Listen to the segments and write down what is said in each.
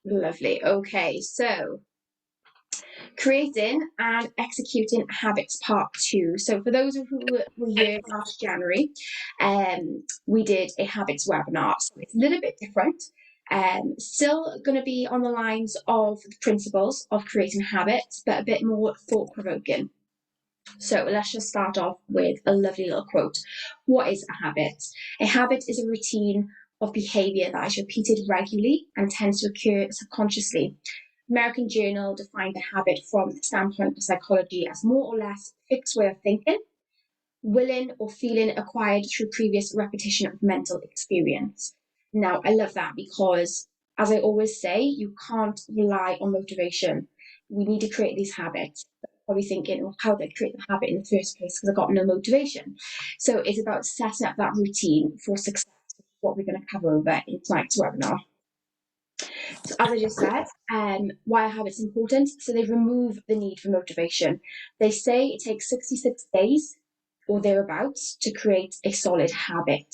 Lovely. Okay, so creating and executing habits part two. So for those who were here last January, we did a habits webinar. So it's a little bit different. Still going to be on the lines of the principles of creating habits, but a bit more thought provoking. So let's just start off with a lovely little quote. What is a habit? A habit is a routine of behavior that is repeated regularly and tends to occur subconsciously. American Journal defined the habit from the standpoint of psychology as more or less fixed way of thinking, willing or feeling acquired through previous repetition of mental experience. Now, I love that because, as I always say, you can't rely on motivation. We need to create these habits. Probably thinking, well, how did I create the habit in the first place? Because I got no motivation. So it's about setting up that routine for success, what we're going to cover over in tonight's webinar. So as I just said, why are habits important? So they remove the need for motivation. They say it takes 66 days or thereabouts to create a solid habit.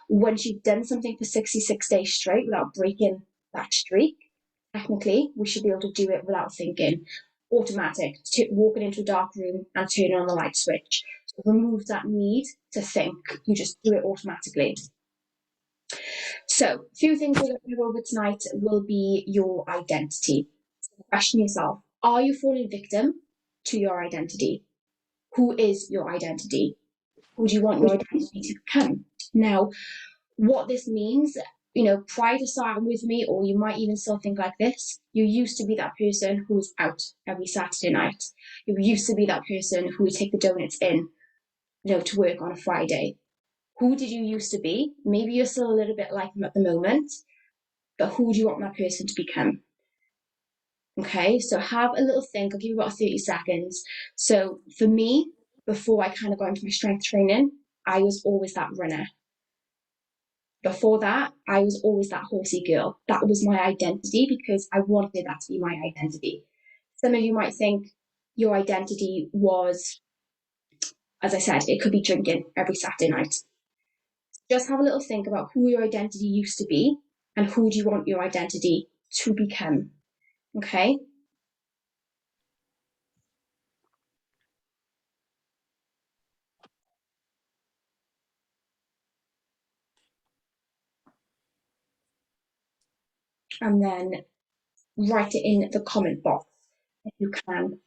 Once you've done something for 66 days straight without breaking that streak, technically, we should be able to do it without thinking. Automatic, walking into a dark room and turning on the light switch. So remove that need to think. You just do it automatically. So, a few things we're going to go over tonight will be your identity. So question yourself, are you falling victim to your identity? Who is your identity? Who do you want your identity to become? Now, what this means, prior to starting with me, or you might even still think like this, you used to be that person who was out every Saturday night. You used to be that person who would take the donuts in, to work on a Friday. Who did you used to be? Maybe you're still a little bit like them at the moment, but who do you want that person to become? Okay, so have a little think. I'll give you about 30 seconds. So for me, before I kind of got into my strength training, I was always that runner. Before that, I was always that horsey girl. That was my identity because I wanted that to be my identity. Some of you might think your identity was, as I said, it could be drinking every Saturday night. Just have a little think about who your identity used to be and who do you want your identity to become. Okay? And then write it in the comment box if you can.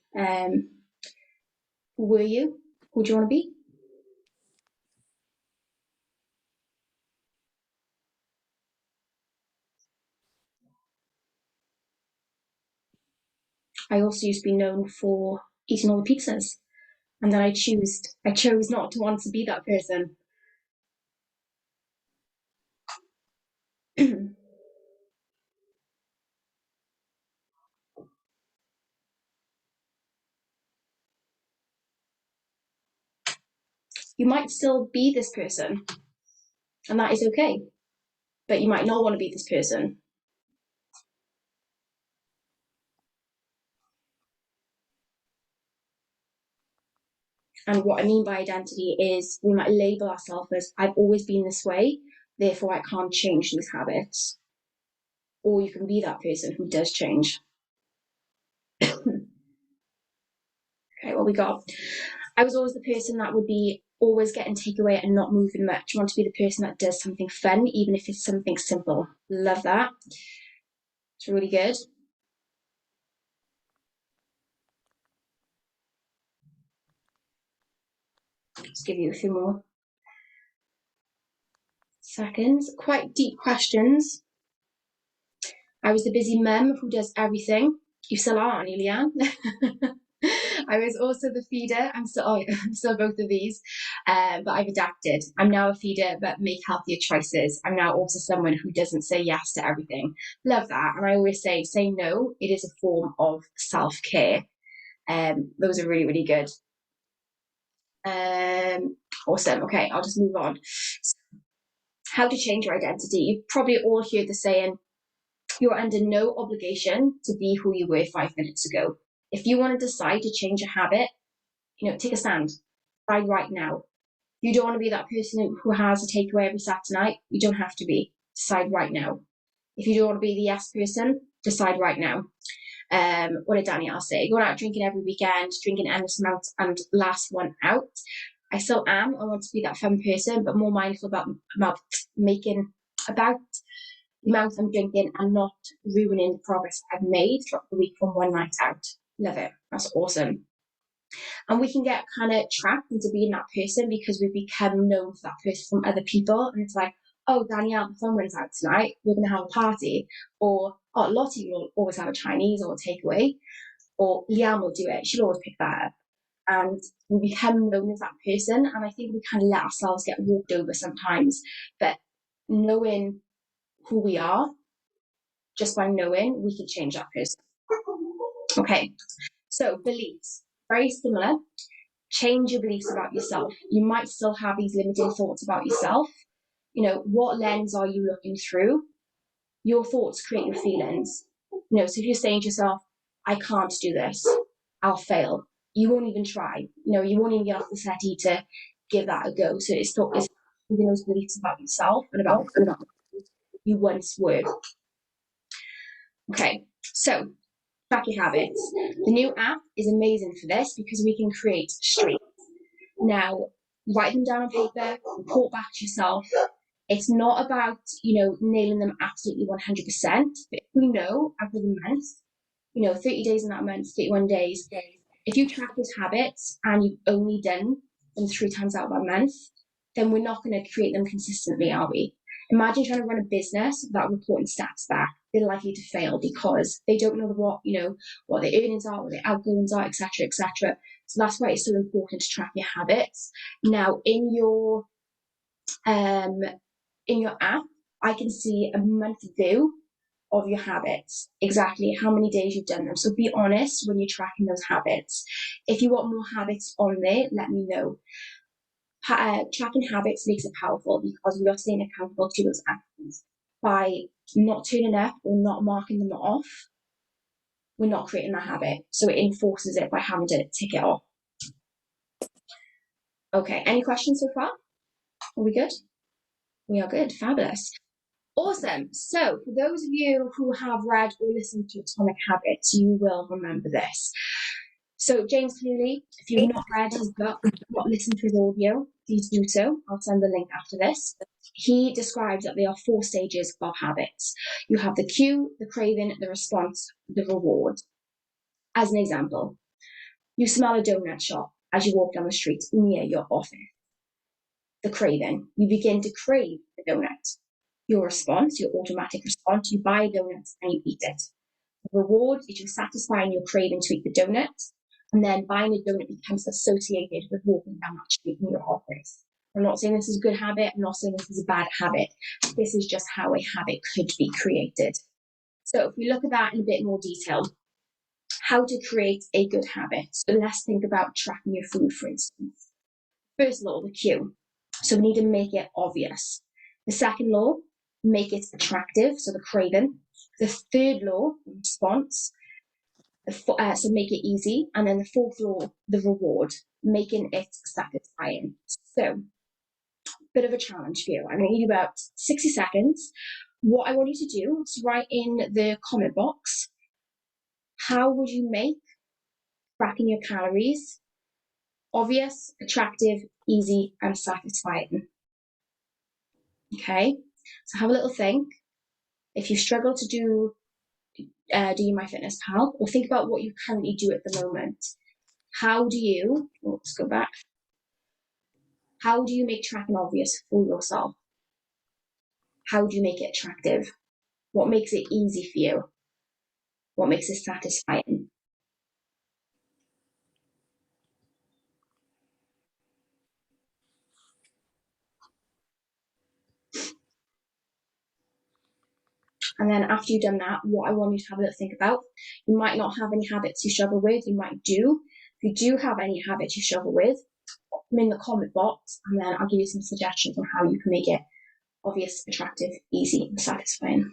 Who were you? Who do you want to be? I also used to be known for eating all the pizzas. And then I chose not to want to be that person. You might still be this person, and that is okay. But you might not want to be this person. And what I mean by identity is we might label ourselves as I've always been this way, therefore I can't change these habits. Or you can be that person who does change. Okay, what we got? I was always the person that would be always getting takeaway and not moving much. I want to be the person that does something fun, even if it's something simple. Love that. It's really good. Just give you a few more seconds. Quite deep questions. I was the busy mum who does everything. You still are, aren't you, Leanne? I was also the feeder. I'm still both of these, but I've adapted. I'm now a feeder, but make healthier choices. I'm now also someone who doesn't say yes to everything. Love that. And I always say no. It is a form of self-care. Those are really, really good. Awesome. Okay, I'll just move on. How to change your identity. You've probably all heard the saying, you're under no obligation to be who you were 5 minutes ago. If you want to decide to change a habit, take a stand. Decide right now. You don't want to be that person who has a takeaway every Saturday night. You don't have to be. Decide right now. If you don't want to be the yes person, decide right now. What did Danielle say? Going out drinking every weekend, drinking endless amounts, and last one out. I still am. I want to be that fun person, but more mindful about making about the amount I'm drinking and not ruining the progress I've made throughout the week from one night out. Love it. That's awesome. And we can get kind of trapped into being that person because we become known for that person from other people. And it's like, oh, Danielle, the fun runs out tonight. We're going to have a party. Or, oh, Lottie will always have a Chinese or a takeaway. Or Liam will do it. She'll always pick that up. And we become known as that person. And I think we kind of let ourselves get walked over sometimes. But knowing who we are, just by knowing, we can change that person. Okay, so beliefs, very similar. Change your beliefs about yourself. You might still have these limiting thoughts about yourself. You know, what lens are you looking through? Your thoughts create your feelings. You know, so if you're saying to yourself, I can't do this, I'll fail, you won't even try. You know, you won't even get off the settee to give that a go. So it's having those beliefs about yourself and about you once were. Okay, so track your habits. The new app is amazing for this because we can create streaks. Now, write them down on paper, report back to yourself. It's not about, you know, nailing them absolutely 100%. But if we know after the month, you know, 30 days in that month, 31 days, if you track those habits and you've only done them 3 times out of that month, then we're not going to create them consistently, are we? Imagine trying to run a business without reporting stats back. They're likely to fail because they don't know what, you know, what their earnings are, what their outgoings are, etc., etc. So that's why it's so important to track your habits. Now, in your app, I can see a month view of your habits, exactly how many days you've done them. So be honest when you're tracking those habits. If you want more habits on there, let me know. Tracking habits makes it powerful because we are staying accountable to those actions. By not turning up or not marking them off, we're not creating that habit. So it enforces it by having to tick it off. Okay, any questions so far? Are we good? We are good. Fabulous. Awesome. So, for those of you who have read or listened to Atomic Habits, you will remember this. So, James Cleary, if you've not read his book, not listened to his audio, please do so. I'll send the link after this. He describes that there are 4 stages of habits. You have the cue, the craving, the response, the reward. As an example, you smell a donut shop as you walk down the street near your office. The craving, you begin to crave the donut. Your response, your automatic response, you buy donuts and you eat it. The reward is you satisfying your craving to eat the donut, and then buying a donut becomes associated with walking down that street in your office. I'm not saying this is a good habit, I'm not saying this is a bad habit. This is just how a habit could be created. So if we look at that in a bit more detail, how to create a good habit. So let's think about tracking your food, for instance. First law, the cue. So we need to make it obvious. The second law, make it attractive, so the craving. The third law, response, so make it easy. And then the fourth law, the reward, making it satisfying. So, bit of a challenge for you. I'm going to give you about 60 seconds. What I want you to do is write in the comment box, how would you make tracking your calories obvious, attractive, easy, and satisfying? Okay, so have a little think. If you struggle to do MyFitnessPal, or think about what you currently do at the moment. How do you, let's go back. How do you make tracking obvious for yourself? How do you make it attractive? What makes it easy for you? What makes it satisfying? And then after you've done that, what I want you to have a little think about, you might not have any habits you struggle with, you might do. If you do have any habits you struggle with, put them in the comment box, and then I'll give you some suggestions on how you can make it obvious, attractive, easy, and satisfying.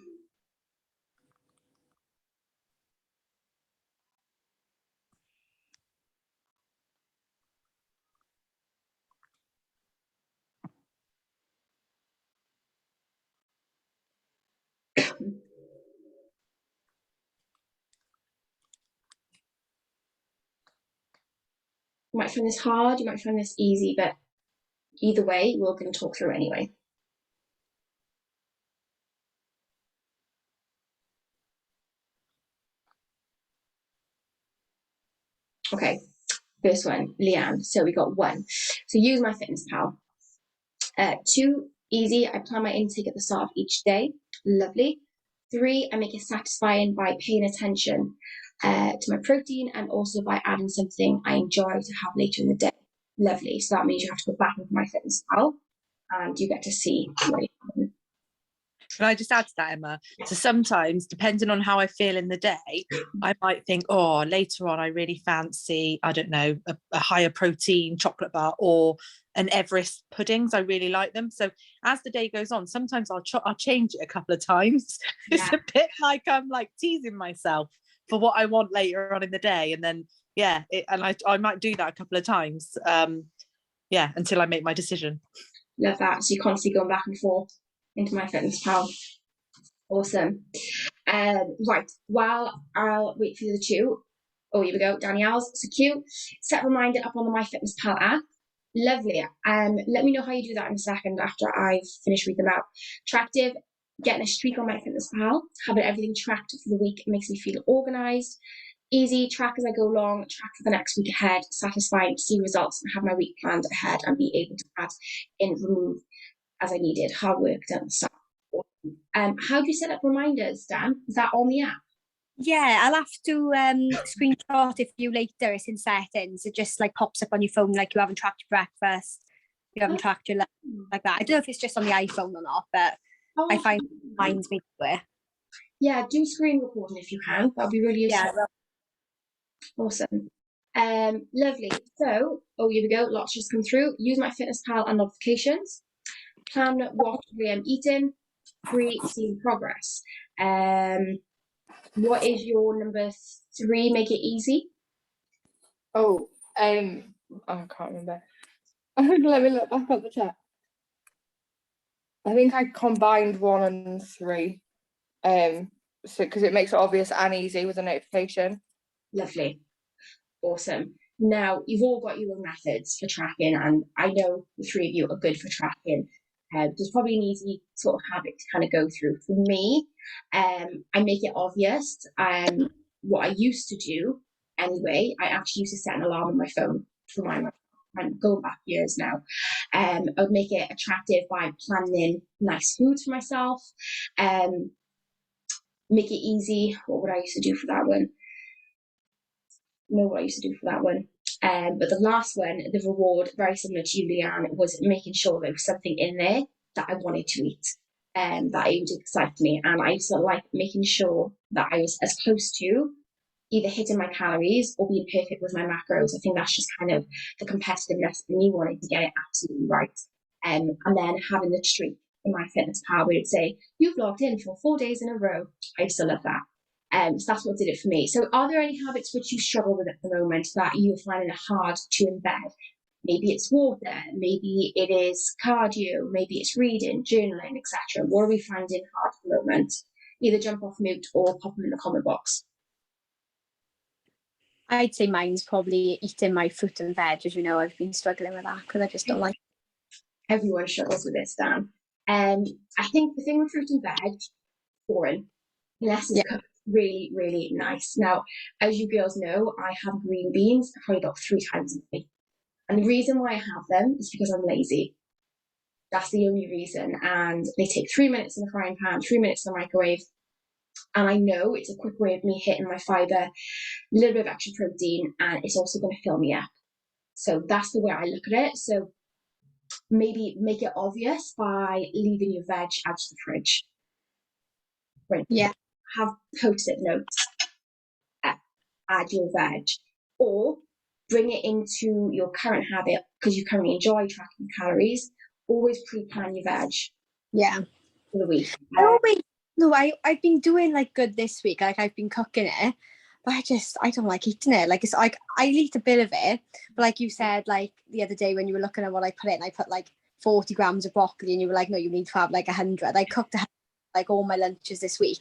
might find this hard, you might find this easy, but either way, we're going to talk through anyway. Okay, first one, Leanne. So we got 1. So use MyFitnessPal. 2, easy. I plan my intake at the start of each day. Lovely. 3, I make it satisfying by paying attention to my protein and also by adding something I enjoy to have later in the day. Lovely. So that means you have to go back into MyFitnessPal and you get to see what you have. Can I just add to that, Emma? So sometimes, depending on how I feel in the day, I might think, oh, later on, I really fancy, I don't know, a higher protein chocolate bar or an Everest puddings. I really like them. So as the day goes on, sometimes I'll change it a couple of times. Yeah. It's a bit like I'm like teasing myself for what I want later on in the day. And then, yeah, I might do that a couple of times. Until I make my decision. Love that. So you're constantly going back and forth into MyFitnessPal. Awesome. Right, while I'll wait for the 2. Oh, here we go, Danielle's. So cute. Set a reminder up on the MyFitnessPal app. Lovely. Let me know how you do that in a second after I've finished reading them out. Attractive, getting a streak on MyFitnessPal, having everything tracked for the week makes me feel organised. Easy, track as I go along, track for the next week ahead, satisfying, see results and have my week planned ahead and be able to add in, remove as I needed. Hard work done at the start. How do you set up reminders, Dan? Is that on the app? Yeah, I'll have to screenshot it for you later. It's in settings. It just like pops up on your phone like you haven't tracked your breakfast, you haven't tracked your lunch, like that. I don't know if it's just on the iPhone or not, but I find it reminds me to it. Yeah, do screen recording if you can. That'll be really useful. Yeah. Awesome. Lovely. So, here we go. Lots just come through. Use MyFitnessPal and notifications. Plan what I am eating. 3, seeing progress. What is your number 3? Make it easy. I can't remember. Let me look back at the chat. I think I combined 1 and 3. So because it makes it obvious and easy with a notification. Lovely. Awesome. Now, you've all got your own methods for tracking, and I know the 3 of you are good for tracking. There's probably an easy sort of habit to kind of go through. For me, I make it obvious. What I used to do, anyway, I actually used to set an alarm on my phone to remind myself. I'm going back years now. I would make it attractive by planning nice foods for myself. Make it easy. What would I used to do for that one? Know what I used to do for that one. But the last one, the reward, very similar to you, Leanne, was making sure there was something in there that I wanted to eat, that it would excite me. And I used to like making sure that I was as close to either hitting my calories or being perfect with my macros. I think that's just kind of the competitiveness in me wanting to get it absolutely right. And then having the streak in MyFitnessPal where it would say, you've logged in for 4 days in a row. I used to love that. So that's what did it for me. So are there any habits which you struggle with at the moment that you're finding it hard to embed? Maybe it's water, maybe it is cardio, maybe it's reading, journaling, etc. What are we finding hard at the moment? Either jump off mute or pop them in the comment box. I'd say mine's probably eating my fruit and veg. As you know, I've been struggling with that because I just don't like it. Everyone struggles with this, Dan. I think the thing with fruit and veg, boring, unless it's cooked really, really nice. Now, as you girls know, I have green beans probably about 3 times a day. And the reason why I have them is because I'm lazy. That's the only reason. And they take 3 minutes in the frying pan, 3 minutes in the microwave. And I know it's a quick way of me hitting my fibre, a little bit of extra protein, and it's also going to fill me up. So that's the way I look at it. So maybe make it obvious by leaving your veg out of the fridge. Right. Yeah. Have post-it notes, add your veg, or bring it into your current habit because you currently enjoy tracking calories. Always pre-plan your veg. Yeah. For the week. I've been doing like good this week. Like I've been cooking it, but I don't like eating it. Like it's like I eat a bit of it, but like you said, like the other day when you were looking at what I put in, I put like 40 grams of broccoli, and you were like, no, you need to have like 100. I cooked like all my lunches this week.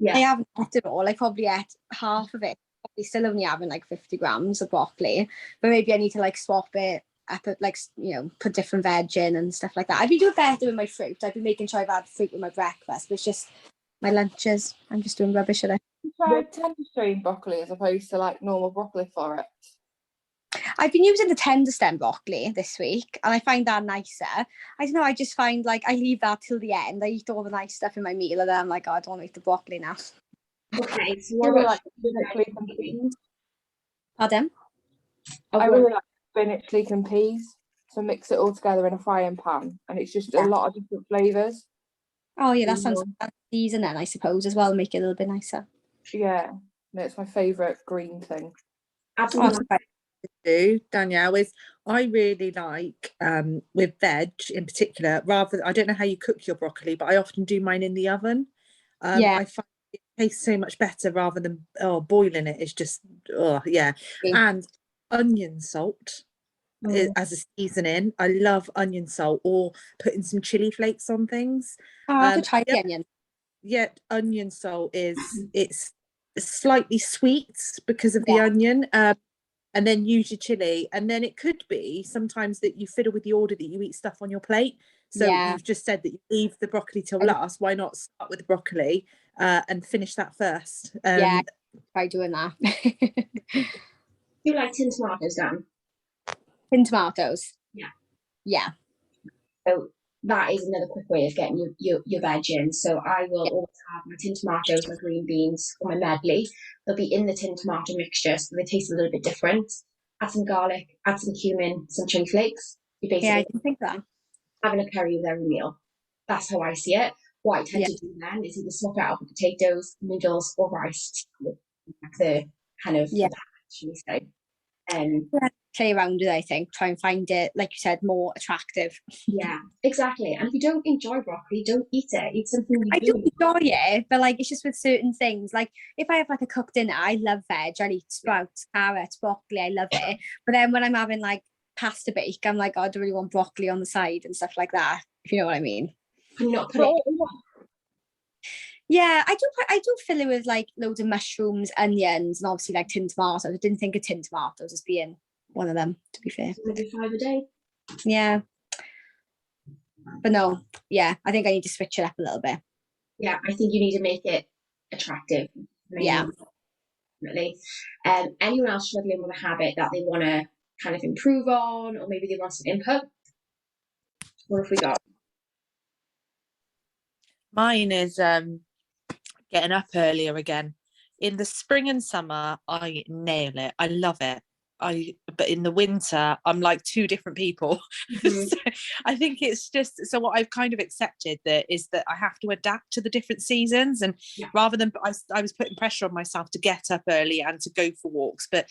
Yeah. I haven't ate it all. I probably ate half of it. broccoli, still only having like 50 grams of broccoli, but maybe I need to like swap it up, like, you know, put different veg in and stuff like that. I've been doing better with my fruit. I've been making sure I've had fruit with my breakfast, but it's just my lunches. I'm just doing rubbish at it. You tried tender stream broccoli as opposed to like normal broccoli for it. I've been using the tender stem broccoli this week, and I find that nicer. I don't know, I just find like I leave that till the end. I eat all the nice stuff in my meal, and then I'm like, oh, I don't want to eat the broccoli now. Okay, so I what really about like spinach, leek and peas. Pardon? oh, I go on. really like spinach, leek and peas. So mix it all together in a frying pan, and it's just a lot of different flavours. Oh yeah, that sounds season then, I suppose, as well, make it a little bit nicer. Yeah, no, it's my favourite green thing. Absolutely. Do Danielle is I really like with veg in particular, rather I don't know how you cook your broccoli, but I often do mine in the oven. Yeah. I find it tastes so much better rather than boiling it. It's just yeah. And onion salt as a seasoning. I love onion salt, or putting some chili flakes on things. I could try the onion. Yeah, onion salt it's slightly sweet because of the onion. And then use your chili, and then it could be sometimes that you fiddle with the order that you eat stuff on your plate. So you've just said that you leave the broccoli till last. Why not start with the broccoli and finish that first? Try doing that. Do you like tin tomatoes, Dan? Tin tomatoes? Yeah. So that is another quick way of getting your veg in. So I will always have my tin tomatoes, my green beans, or my medley. They'll be in the tin tomato mixture, so they taste a little bit different. Add some garlic, add some cumin, some chili flakes. You basically I didn't think that. having a curry with every meal. That's how I see it. What I tend to do then is either swap it out with potatoes, noodles, or rice, like the kind of the package, should we say. Play around with it, I think. Try and find it, like you said, more attractive. Yeah, exactly. And if you don't enjoy broccoli, don't eat it. Eat something you I do enjoy it, but like it's just with certain things. Like if I have like a cooked dinner, I love veg. I eat sprouts, carrots, broccoli. I love it. But then when I'm having like pasta bake, I'm like, oh, I don't really want broccoli on the side and stuff like that. If you know what I mean. Not put it. Yeah, I do fill it with like loads of mushrooms, onions, and obviously like tin tomatoes. I didn't think of tin tomatoes as being one of them, to be fair. Maybe 5 a day. Yeah. But no, I think I need to switch it up a little bit. Yeah, I think you need to make it attractive. Yeah. Definitely. Anyone else struggling with a habit that they want to kind of improve on, or maybe they want some input? What have we got? Mine is getting up earlier again. In the spring and summer, I nail it. I love it. But in the winter, I'm like two different people. So I think it's just, so what I've kind of accepted that is that I have to adapt to the different seasons, and rather than I was putting pressure on myself to get up early and to go for walks, but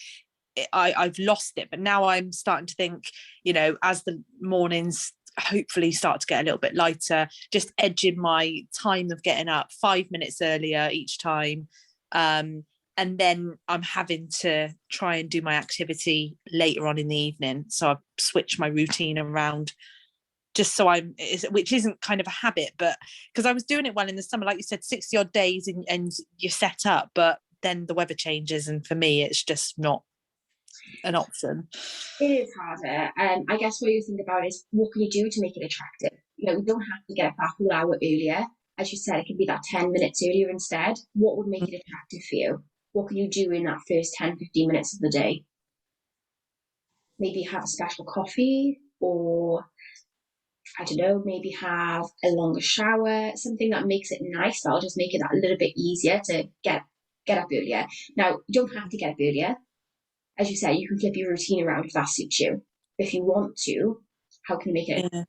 I've lost it. But now I'm starting to think, you know, as the mornings hopefully start to get a little bit lighter, just edging my time of getting up 5 minutes earlier each time, and then I'm having to try and do my activity later on in the evening, so I've switched my routine around just so which isn't kind of a habit, but because I was doing it well in the summer, like you said, 60 odd days and you're set up, but then the weather changes, and for me it's just not an option. It is harder. I guess what you think about is, what can you do to make it attractive? You know, you don't have to get up that whole hour earlier. As you said, it can be that 10 minutes earlier instead. What would make it attractive for you? What can you do in that first 10, 15 minutes of the day? Maybe have a special coffee, or I don't know, maybe have a longer shower, something that makes it nice. That'll just make it that little bit easier to get up earlier. Now, you don't have to get up earlier. As you say, you can flip your routine around if that suits you. If you want to, how can you make it? Yeah.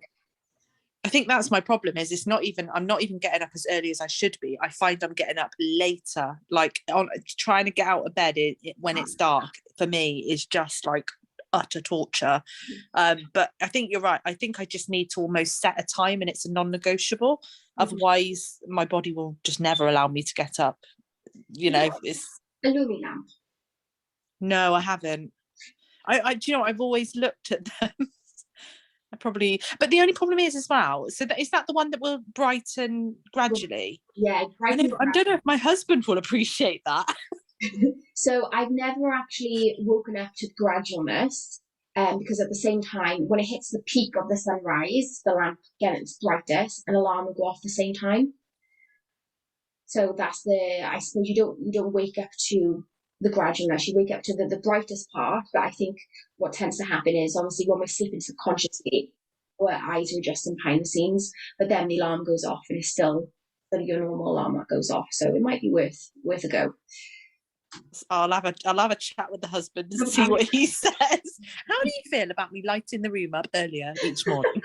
I think that's my problem, is I'm not even getting up as early as I should be. I find I'm getting up later, like trying to get out of bed when it's dark for me is just like utter torture. But I think you're right. I think I just need to almost set a time, and it's a non-negotiable. Otherwise my body will just never allow me to get up. You know, it's a Lumi lamp. No, I haven't. I do you know, I've always looked at them. I probably, but the only problem is as well, so is that the one that will brighten gradually? Yeah, I don't know if my husband will appreciate that. So I've never actually woken up to gradualness, because at the same time, when it hits the peak of the sunrise, the lamp again its brightest, and alarm will go off at the same time. So that's I suppose you don't wake up to the gradualness, you wake up to the brightest part. But I think what tends to happen is obviously when we're sleeping subconsciously, our eyes are adjusting behind the scenes, but then the alarm goes off and it's still your normal alarm that goes off. So it might be worth a go. I'll have a chat with the husband and see what he says. How do you feel about me lighting the room up earlier each morning?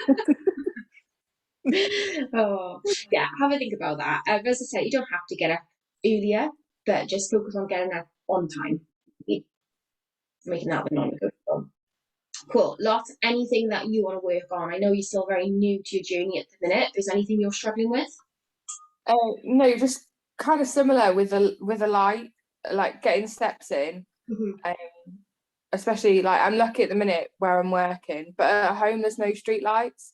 Oh, yeah, have a think about that. As I said, you don't have to get up earlier, but just focus on getting up on time. Making that the non-negotiable. Cool. Lots. Anything that you want to work on? I know you're still very new to your journey at the minute. Is anything you're struggling with? No, just kind of similar with a light, like getting steps in. Especially like I'm lucky at the minute where I'm working, but at home there's no street lights.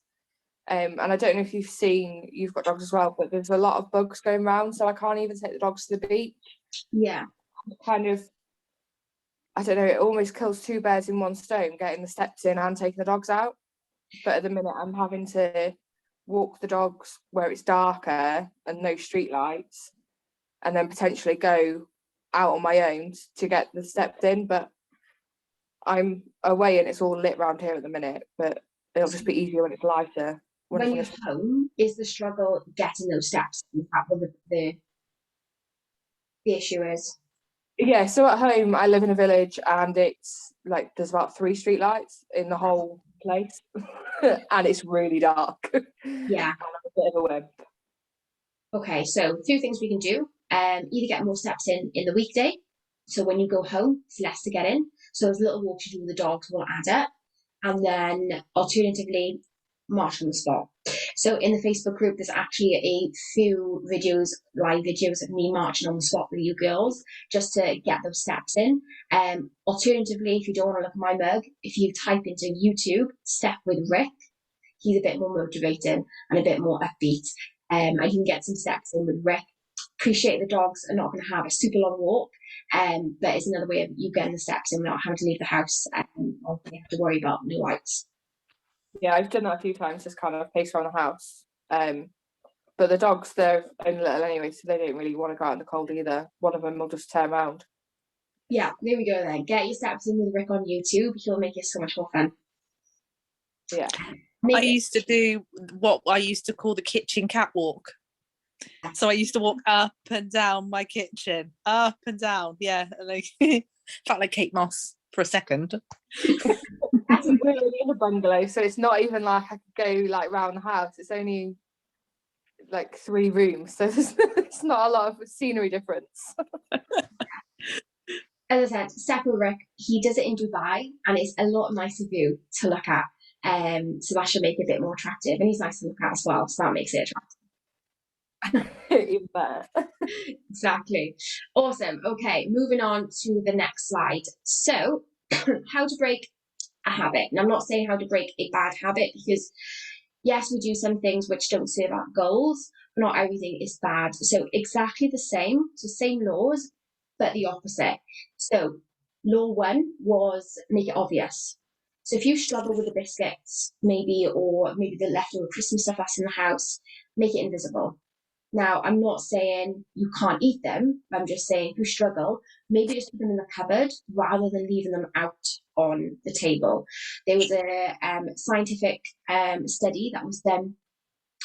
And I don't know if you've got dogs as well, but there's a lot of bugs going around, so I can't even take the dogs to the beach. Yeah. Kind of, I don't know, it almost kills two birds in one stone, getting the steps in and taking the dogs out. But at the minute I'm having to walk the dogs where it's darker and no street lights, and then potentially go out on my own to get the steps in. But I'm away and it's all lit around here at the minute, but it'll just be easier when it's lighter. When you're home, is the struggle getting those steps? Is that what the issue is? Yeah, so at home I live in a village and it's like there's about 3 street lights in the whole place and it's really dark. Yeah. I'm a bit of a wimp. Okay, so 2 things we can do. Either get more steps in the weekday, so when you go home it's less to get in, so those little walks you do with the dogs will add up. And then alternatively, march on the spot. So in the Facebook group, there's actually a few live videos of me marching on the spot with you girls, just to get those steps in. Alternatively, if you don't want to look at my mug, if you type into YouTube, Step with Rick, he's a bit more motivating and a bit more upbeat. And you can get some steps in with Rick. Appreciate the dogs are not going to have a super long walk, but it's another way of you getting the steps in without having to leave the house and you have to worry about no lights. Yeah, I've done that a few times, just kind of pace around the house. But the dogs, they're only little anyway, so they don't really want to go out in the cold either. One of them will just turn around. Yeah, there we go then. Get your steps in with Rick on YouTube. He'll make it so much more fun. Yeah. I used to do what I used to call the kitchen catwalk. So I used to walk up and down my kitchen, up and down. Yeah, like felt like Kate Moss for a second. We're in a bungalow, so it's not even like I could go like round the house. It's only like 3 rooms, so it's not a lot of scenery difference. As I said, Step with Rick, he does it in Dubai, and it's a lot nicer view to look at. So that should make it a bit more attractive, and he's nice to look at as well, so that makes it attractive. Even better. Exactly. Awesome. Okay, moving on to the next slide. So, how to break a habit. And I'm not saying how to break a bad habit, because yes, we do some things which don't serve our goals, but not everything is bad. So exactly the same, so same laws, but the opposite. So law 1 was make it obvious. So if you struggle with the biscuits, maybe the leftover Christmas stuff that's in the house, make it invisible. Now, I'm not saying you can't eat them. I'm just saying if you struggle, maybe just put them in the cupboard rather than leaving them out on the table. There was a scientific study that was done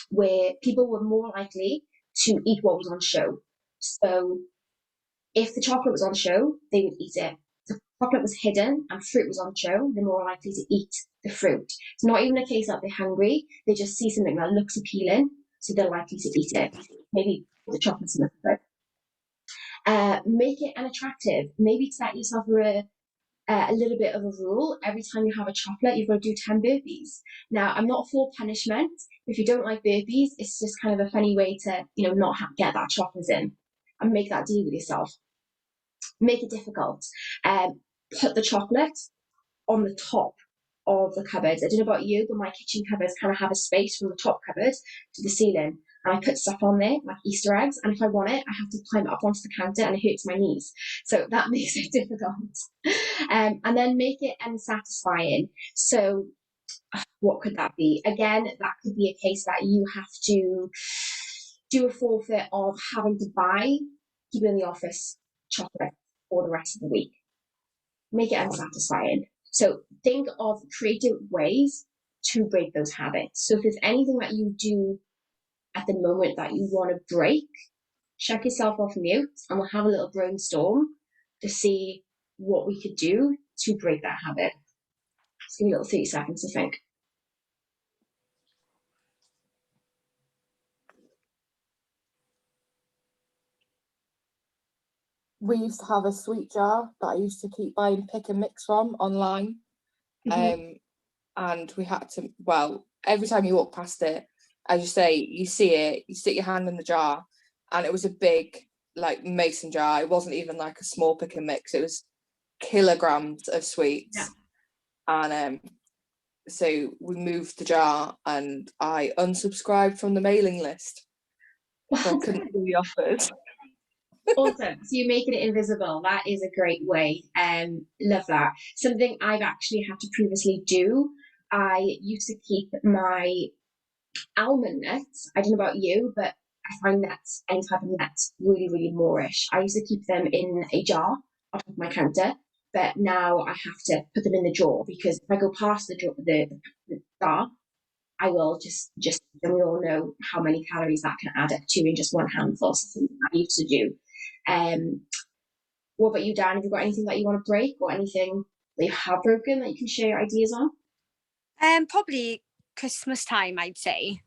where people were more likely to eat what was on show. So if the chocolate was on show, they would eat it. If the chocolate was hidden and fruit was on show, they're more likely to eat the fruit. It's not even a case that they're hungry. They just see something that looks appealing, so they're likely to eat it. Maybe the chocolate's in the food. Make it unattractive. Maybe set yourself a little bit of a rule. Every time you have a chocolate, you've got to do 10 burpees. Now, I'm not for punishment. If you don't like burpees, it's just kind of a funny way to, not get that chocolate in and make that deal with yourself. Make it difficult. Put the chocolate on the top of the cupboards. I don't know about you, but my kitchen cupboards kind of have a space from the top cupboard to the ceiling. and I put stuff on there, like Easter eggs, and if I want it, I have to climb up onto the counter and it hurts my knees. So that makes it difficult. And then make it unsatisfying. So what could that be? Again, that could be a case that you have to do a forfeit of having to buy people in the office chocolate for the rest of the week. Make it unsatisfying. So think of creative ways to break those habits. So if there's anything that you do at the moment that you want to break, check yourself off mute and we'll have a little brainstorm to see what we could do to break that habit. Just give me a little 30 seconds to think. We used to have a sweet jar that I used to keep buying pick and mix from online. And we had to, well, every time you walk past it, as you say, you see it, you stick your hand in the jar, and it was a big, like, mason jar. It wasn't even like a small pick and mix. It was kilograms of sweets. Yeah. And so we moved the jar, and I unsubscribed from the mailing list. So I couldn't do the offers. Awesome. So you're making it invisible. That is a great way. Love that. Something I've actually had to previously do. I used to keep my almond nuts. I don't know about you, but I find nuts, any type of nuts, really, really moreish. I used to keep them in a jar on top of my counter, but now I have to put them in the drawer because if I go past the jar, I will just, and we all know how many calories that can add up to in just one handful. So something I used to do. What about you, Dan? Have you got anything that you want to break or anything that you have broken that you can share your ideas on? Probably Christmas time, I'd say.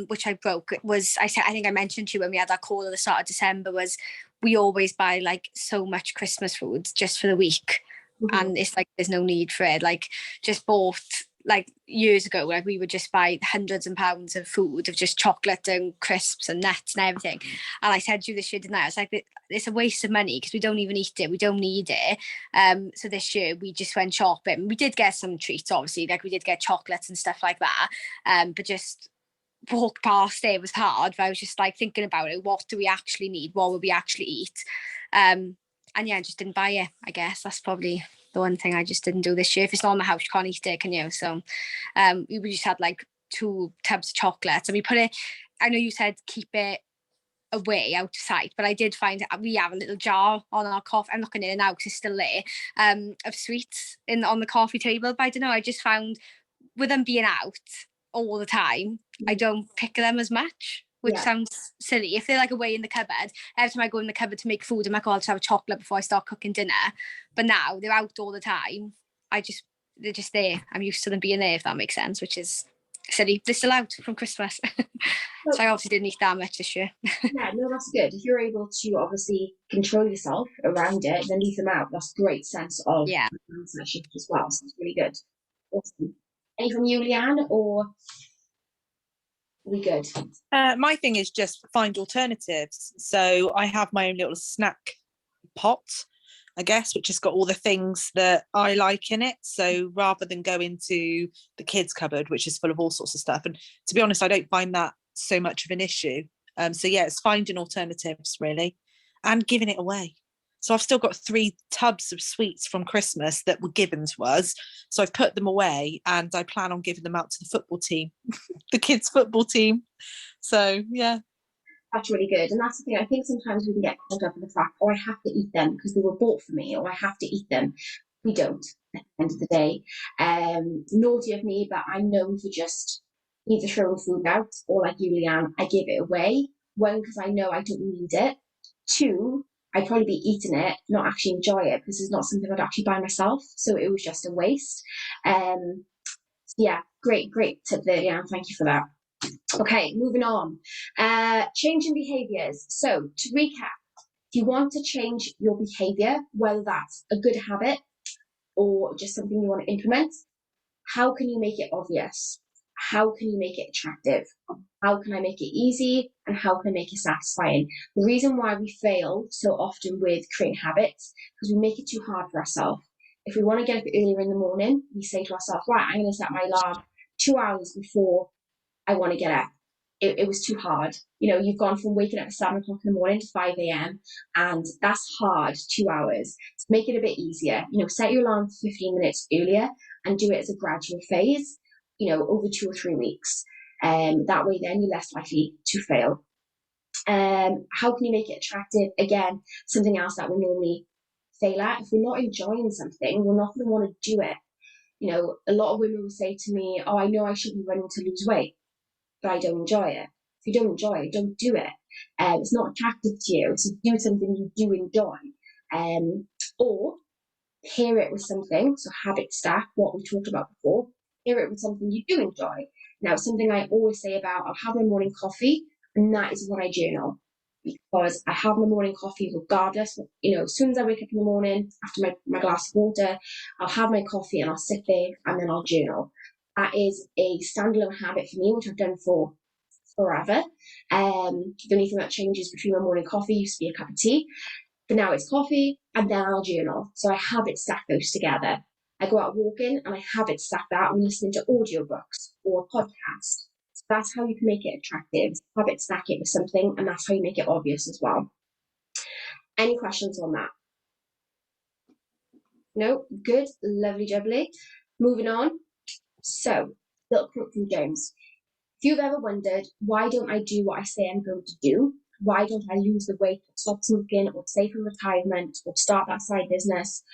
Which I broke. It was I think I mentioned to you when we had that call at the start of December, was we always buy like so much Christmas food just for the week. And it's like there's no need for it. Like just bought, like years ago, like we would just buy hundreds of pounds of food, of just chocolate and crisps and nuts and everything. And I said to you this year, didn't I? I was like, it's a waste of money because we don't even eat it. We don't need it. So this year we just went shopping. We did get some treats, obviously, like we did get chocolates and stuff like that. But just walk past it was hard. But I was just like thinking about it. What do we actually need? What would we actually eat? And yeah, I just didn't buy it. I guess that's probably the one thing I just didn't do this year. If it's not in the house, you can't eat it, can you? So we just had like 2 tubs of chocolates, and we put it, I know you said keep it away out of sight, but I did find we have a little jar on our coffee. I'm looking in it now because it's still there, of sweets on the coffee table. But I don't know, I just found with them being out all the time, I don't pick them as much, which sounds silly. If they're like away in the cupboard, every time I go in the cupboard to make food, I'm like, oh, I'll just have a chocolate before I start cooking dinner. But now they're out all the time. They're just there. I'm used to them being there, if that makes sense, which is silly. They're still out from Christmas. So I obviously didn't eat that much this year. Yeah, no, that's good. If you're able to obviously control yourself around it, then leave them out. That's a great sense of shift as well. So it's really good. Awesome. Any from you, Leanne, or are we good? My thing is just find alternatives. So I have my own little snack pot, I guess, which has got all the things that I like in it. So rather than go into the kids' cupboard, which is full of all sorts of stuff, and to be honest, I don't find that so much of an issue. So yeah, it's finding alternatives really, and giving it away. So I've still got 3 tubs of sweets from Christmas that were given to us. So I've put them away, and I plan on giving them out to the football team, the kids' football team. So yeah. That's really good. And that's the thing, I think sometimes we can get caught up in the fact, oh, I have to eat them because they were bought for me, or I have to eat them. We don't at the end of the day. Naughty of me, but I'm known for just either throwing food out, or like you, Leanne, I give it away. 1, because I know I don't need it. 2, I'd probably be eating it, not actually enjoy it, because it's not something I'd actually buy myself. So it was just a waste. Yeah, great tip there, Leanne. Thank you for that. Okay, moving on. Changing behaviours. So to recap, if you want to change your behaviour, whether that's a good habit or just something you want to implement, how can you make it obvious? How can you make it attractive? How can I make it easy? And how can I make it satisfying? The reason why we fail so often with creating habits, because we make it too hard for ourselves. If we want to get up earlier in the morning, we say to ourselves, right, I'm going to set my alarm 2 hours before I want to get up. it was too hard. You know, you've gone from waking up at 7 o'clock in the morning to 5 a.m. and that's hard, 2 hours. To make it a bit easier, you know, set your alarm 15 minutes earlier and do it as a gradual phase, you know, over 2 or 3 weeks. That way then you're less likely to fail. How can you make it attractive? Again, something else that we normally fail at. If we're not enjoying something, we're not going to want to do it. You know, a lot of women will say to me, oh, I know I should be running to lose weight, but I don't enjoy it. If you don't enjoy it, don't do it. It's not attractive to you. So do something you do enjoy. Or pair it with something. So habit stack, what we talked about before. Pair it with something you do enjoy. Now, something I always say about, I'll have my morning coffee, and that is what I journal. Because I have my morning coffee regardless. You know, as soon as I wake up in the morning, after my glass of water, I'll have my coffee and I'll sit there and then I'll journal. That is a standalone habit for me, which I've done for forever. The only thing that changes between my morning coffee used to be a cup of tea, but now it's coffee and then I'll journal. So I habit stack those together. I go out walking and I habit stack that when listening to audiobooks or a podcast. So that's how you can make it attractive. Habit stack it with something, and that's how you make it obvious as well. Any questions on that? No? Good. Lovely jubbly. Moving on. So, little quote from James. If you've ever wondered, why don't I do what I say I'm going to do? Why don't I lose the weight or stop smoking or save for retirement or start that side business?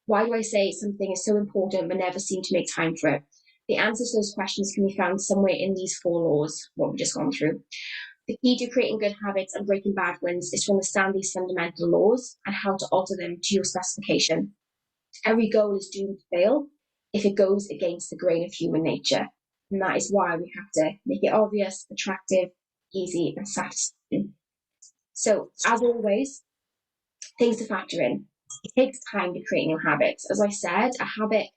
Why do I say something is so important but never seem to make time for it? The answers to those questions can be found somewhere in these 4 laws, what we've just gone through. The key to creating good habits and breaking bad ones is to understand these fundamental laws and how to alter them to your specification. Every goal is doomed to fail if it goes against the grain of human nature. And that is why we have to make it obvious, attractive, easy, and satisfying. So, as always, things to factor in. It takes time to create new habits. As I said, a habit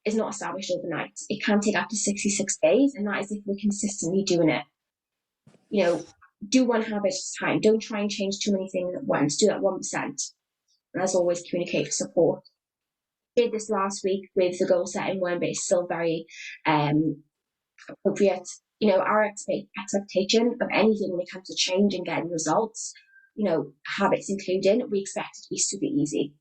is not established overnight. It can take up to 66 days, and that is if we're consistently doing it. You know, do one habit at a time. Don't try and change too many things at once. Do that 1%. And as always, communicate for support. I did this last week with the goal setting one, but it's still very appropriate. You know, our expectation of anything when it comes to change and getting results, you know, habits including, we expect it to be super easy.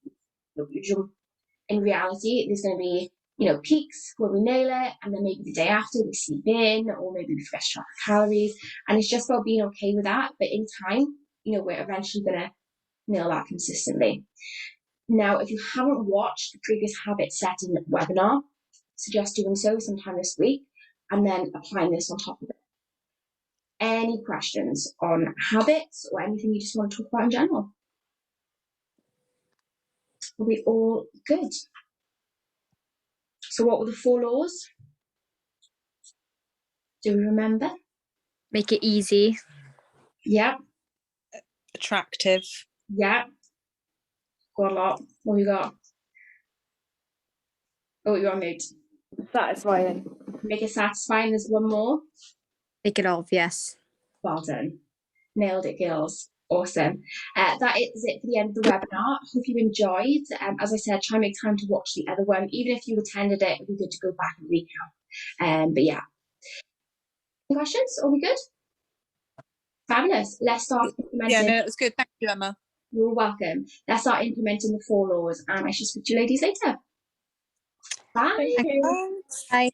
In reality, there's going to be, you know, peaks where we nail it, and then maybe the day after we sleep in, or maybe we forget to track calories, and it's just about being okay with that. But in time, you know, we're eventually going to nail that consistently. Now, if you haven't watched the previous habit setting webinar, suggest doing so sometime this week, and then applying this on top of it. Any questions on habits or anything you just want to talk about in general? Will be all good. So what were the 4 laws? Do we remember? Make it easy. Yeah. Attractive. Yeah. Got a lot. What have you got? Oh, you're on mute. Satisfying. Make it satisfying. There's one more. Make it obvious. Well done. Nailed it, girls. Awesome. That is it for the end of the webinar. Hope you enjoyed. As I said, try and make time to watch the other one. Even if you attended it, it'd be good to go back and recap. But yeah. Any questions? Are we good? Fabulous. Let's start implementing. Yeah, no, it was good. Thank you, Emma. You're welcome. Let's start implementing the 4 laws, and I shall speak to you ladies later. Bye. Thank you. Bye.